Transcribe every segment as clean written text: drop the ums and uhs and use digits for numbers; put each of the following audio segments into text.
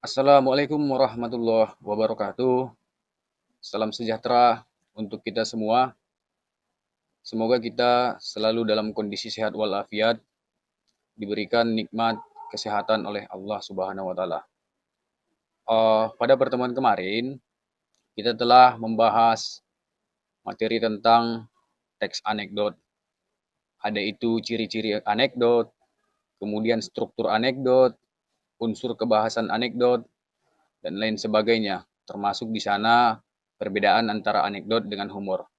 Assalamualaikum warahmatullahi wabarakatuh. Salam sejahtera untuk kita semua. Semoga kita selalu dalam kondisi sehat walafiat, diberikan nikmat kesehatan oleh Allah Subhanahu wa taala. Pada pertemuan kemarin, kita telah membahas materi tentang teks anekdot. Ada itu ciri-ciri anekdot, kemudian struktur anekdot, unsur kebahasan anekdot, dan lain sebagainya. Termasuk di sana perbedaan antara anekdot dengan humor.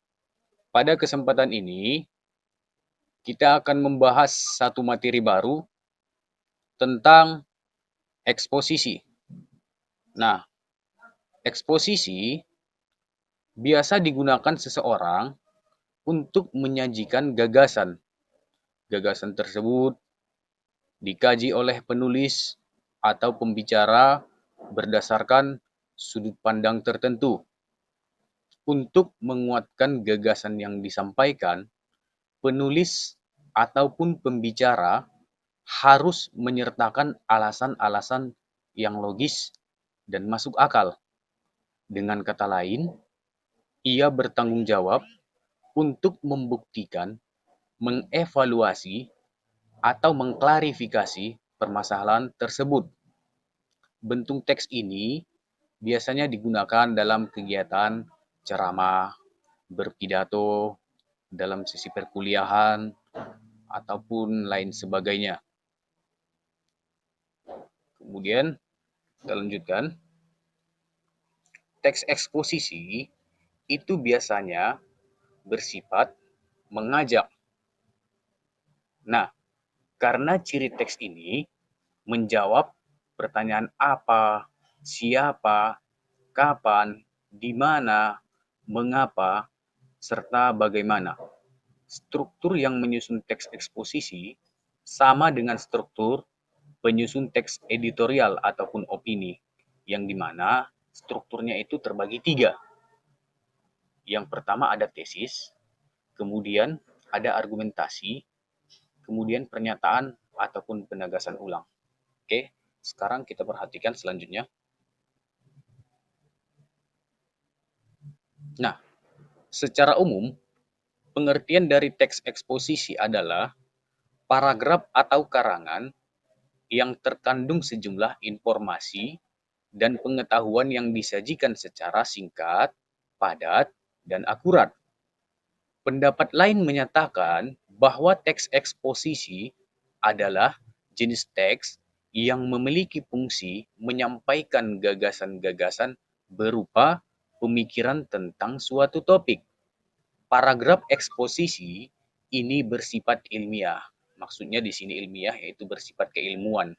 Pada kesempatan ini, kita akan membahas satu materi baru tentang eksposisi. Nah, eksposisi biasa digunakan seseorang untuk menyajikan gagasan. Gagasan tersebut dikaji oleh penulis atau pembicara berdasarkan sudut pandang tertentu. Untuk menguatkan gagasan yang disampaikan, penulis ataupun pembicara harus menyertakan alasan-alasan yang logis dan masuk akal. Dengan kata lain, ia bertanggung jawab untuk membuktikan, mengevaluasi, atau mengklarifikasi permasalahan tersebut. Bentuk teks ini biasanya digunakan dalam kegiatan ceramah, berpidato, dalam sesi perkuliahan, ataupun lain sebagainya. Kemudian kita lanjutkan. Teks eksposisi itu biasanya bersifat mengajak. Nah, karena ciri teks ini menjawab pertanyaan apa, siapa, kapan, di mana, mengapa, serta bagaimana. Struktur yang menyusun teks eksposisi sama dengan struktur penyusun teks editorial ataupun opini, yang dimana strukturnya itu terbagi tiga. Yang pertama ada tesis, kemudian ada argumentasi, kemudian pernyataan ataupun penegasan ulang. Oke, sekarang kita perhatikan selanjutnya. Nah, secara umum, pengertian dari teks eksposisi adalah paragraf atau karangan yang terkandung sejumlah informasi dan pengetahuan yang disajikan secara singkat, padat, dan akurat. Pendapat lain menyatakan bahwa teks eksposisi adalah jenis teks yang memiliki fungsi menyampaikan gagasan-gagasan berupa pemikiran tentang suatu topik. Paragraf eksposisi ini bersifat ilmiah. Maksudnya di sini ilmiah yaitu bersifat keilmuan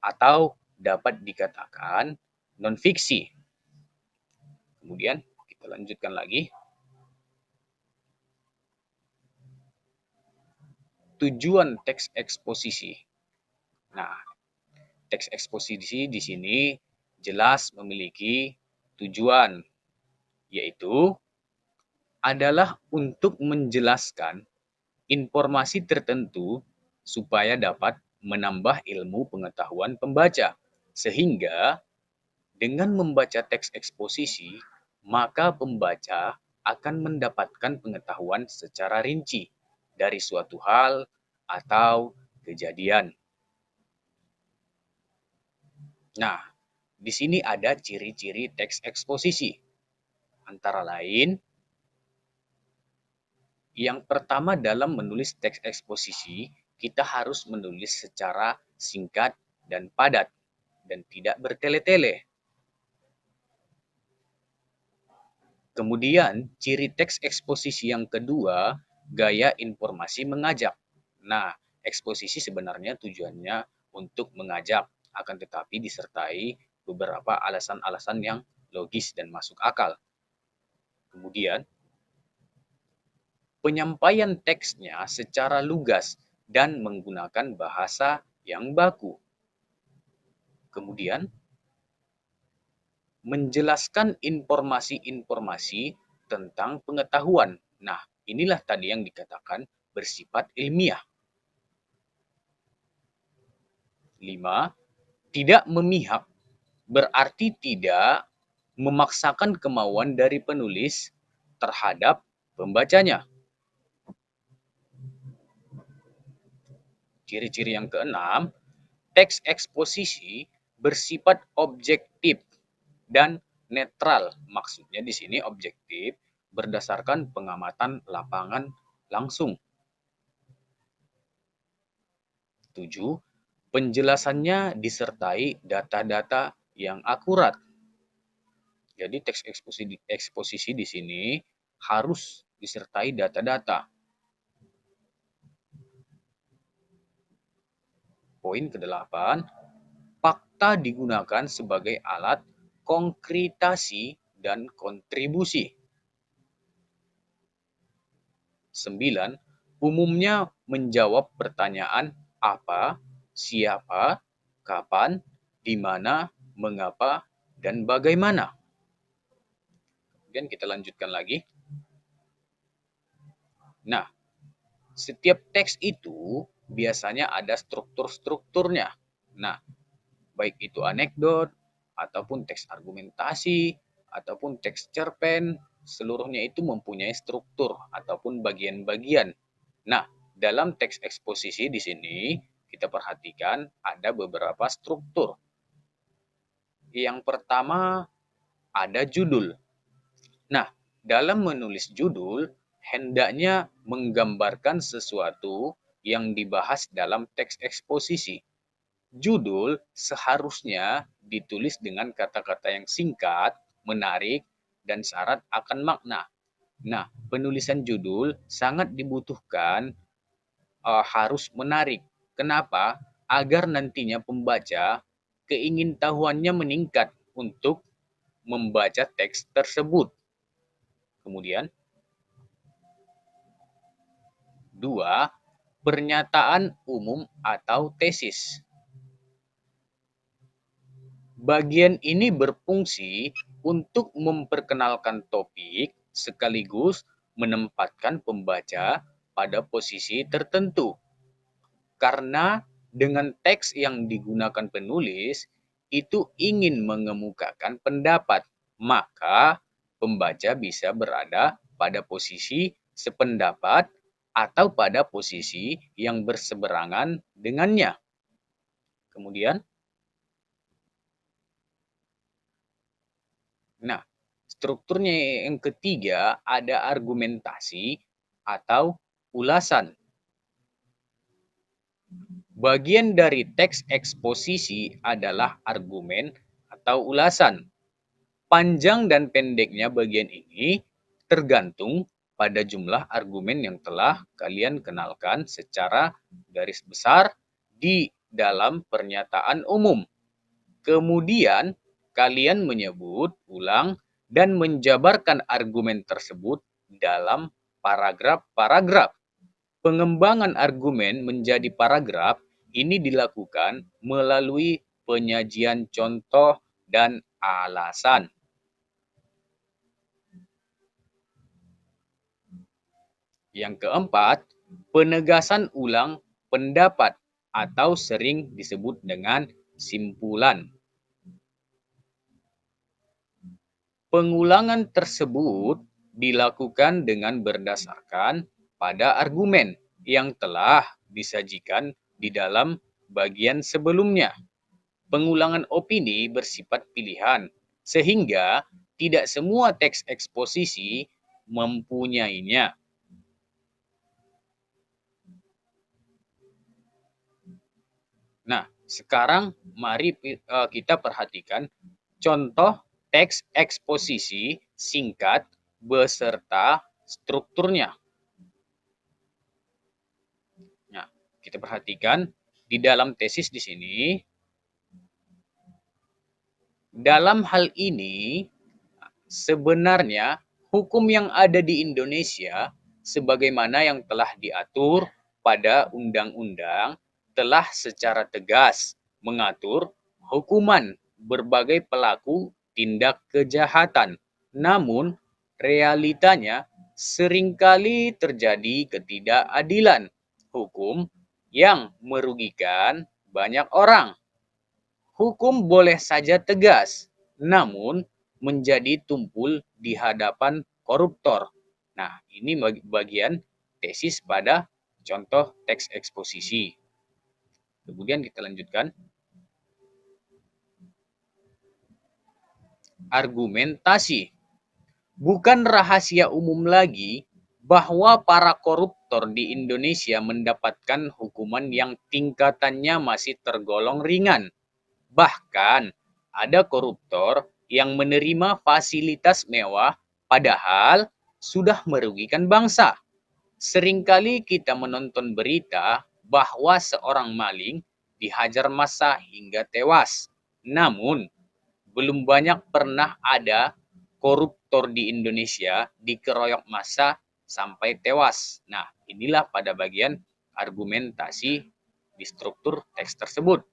atau dapat dikatakan non-fiksi. Kemudian kita lanjutkan lagi. Tujuan teks eksposisi. Nah, teks eksposisi di sini jelas memiliki tujuan, yaitu adalah untuk menjelaskan informasi tertentu supaya dapat menambah ilmu pengetahuan pembaca. Sehingga dengan membaca teks eksposisi, maka pembaca akan mendapatkan pengetahuan secara rinci dari suatu hal atau kejadian. Nah, di sini ada ciri-ciri teks eksposisi. Antara lain, yang pertama dalam menulis teks eksposisi, kita harus menulis secara singkat dan padat dan tidak bertele-tele. Kemudian, ciri teks eksposisi yang kedua, gaya informasi mengajak. Nah, eksposisi sebenarnya tujuannya untuk mengajak, akan tetapi disertai beberapa alasan-alasan yang logis dan masuk akal. Kemudian, penyampaian teksnya secara lugas dan menggunakan bahasa yang baku. Kemudian, menjelaskan informasi-informasi tentang pengetahuan. Nah, inilah tadi yang dikatakan bersifat ilmiah. 5. Tidak memihak berarti tidak memaksakan kemauan dari penulis terhadap pembacanya. Ciri-ciri yang keenam, teks eksposisi bersifat objektif dan netral. Maksudnya di sini objektif berdasarkan pengamatan lapangan langsung. 7. Penjelasannya disertai data-data yang akurat. Jadi teks eksposisi di sini harus disertai data-data. Poin ke-8, fakta digunakan sebagai alat konkretasi dan kontribusi. 9. Umumnya menjawab pertanyaan apa, siapa, kapan, di mana, mengapa, dan bagaimana. Kemudian kita lanjutkan lagi. Nah, setiap teks itu biasanya ada struktur-strukturnya. Nah, baik itu anekdot, ataupun teks argumentasi, ataupun teks cerpen, seluruhnya itu mempunyai struktur ataupun bagian-bagian. Nah, dalam teks eksposisi di sini kita perhatikan ada beberapa struktur. Yang pertama ada judul. Nah, dalam menulis judul hendaknya menggambarkan sesuatu yang dibahas dalam teks eksposisi. Judul seharusnya ditulis dengan kata-kata yang singkat, menarik, dan syarat akan makna. Nah, penulisan judul sangat dibutuhkan harus menarik. Kenapa? Agar nantinya pembaca keingintahuannya meningkat untuk membaca teks tersebut. Kemudian, 2. Pernyataan umum atau tesis. Bagian ini berfungsi untuk memperkenalkan topik sekaligus menempatkan pembaca pada posisi tertentu. Karena dengan teks yang digunakan penulis itu ingin mengemukakan pendapat, maka pembaca bisa berada pada posisi sependapat atau pada posisi yang berseberangan dengannya. Kemudian, nah, strukturnya yang ketiga ada argumentasi atau ulasan. Bagian dari teks eksposisi adalah argumen atau ulasan. Panjang dan pendeknya bagian ini tergantung pada jumlah argumen yang telah kalian kenalkan secara garis besar di dalam pernyataan umum. Kemudian, kalian menyebut ulang dan menjabarkan argumen tersebut dalam paragraf-paragraf. Pengembangan argumen menjadi paragraf ini dilakukan melalui penyajian contoh dan alasan. Yang keempat, penegasan ulang pendapat atau sering disebut dengan simpulan. Pengulangan tersebut dilakukan dengan berdasarkan pada argumen yang telah disajikan di dalam bagian sebelumnya. Pengulangan opini bersifat pilihan, sehingga tidak semua teks eksposisi mempunyainya. Nah, sekarang mari kita perhatikan contoh teks eksposisi singkat beserta strukturnya. Nah, kita perhatikan di dalam tesis di sini. Dalam hal ini, sebenarnya hukum yang ada di Indonesia sebagaimana yang telah diatur pada undang-undang telah secara tegas mengatur hukuman berbagai pelaku tindak kejahatan. Namun, realitanya seringkali terjadi ketidakadilan hukum yang merugikan banyak orang. Hukum boleh saja tegas, namun menjadi tumpul di hadapan koruptor. Nah, ini bagian tesis pada contoh teks eksposisi. Kemudian kita lanjutkan. Argumentasi. Bukan rahasia umum lagi bahwa para koruptor di Indonesia mendapatkan hukuman yang tingkatannya masih tergolong ringan. Bahkan ada koruptor yang menerima fasilitas mewah padahal sudah merugikan bangsa. Seringkali kita menonton berita bahwa seorang maling dihajar massa hingga tewas. Namun, belum banyak pernah ada koruptor di Indonesia dikeroyok massa sampai tewas. Nah, inilah pada bagian argumentasi di struktur teks tersebut.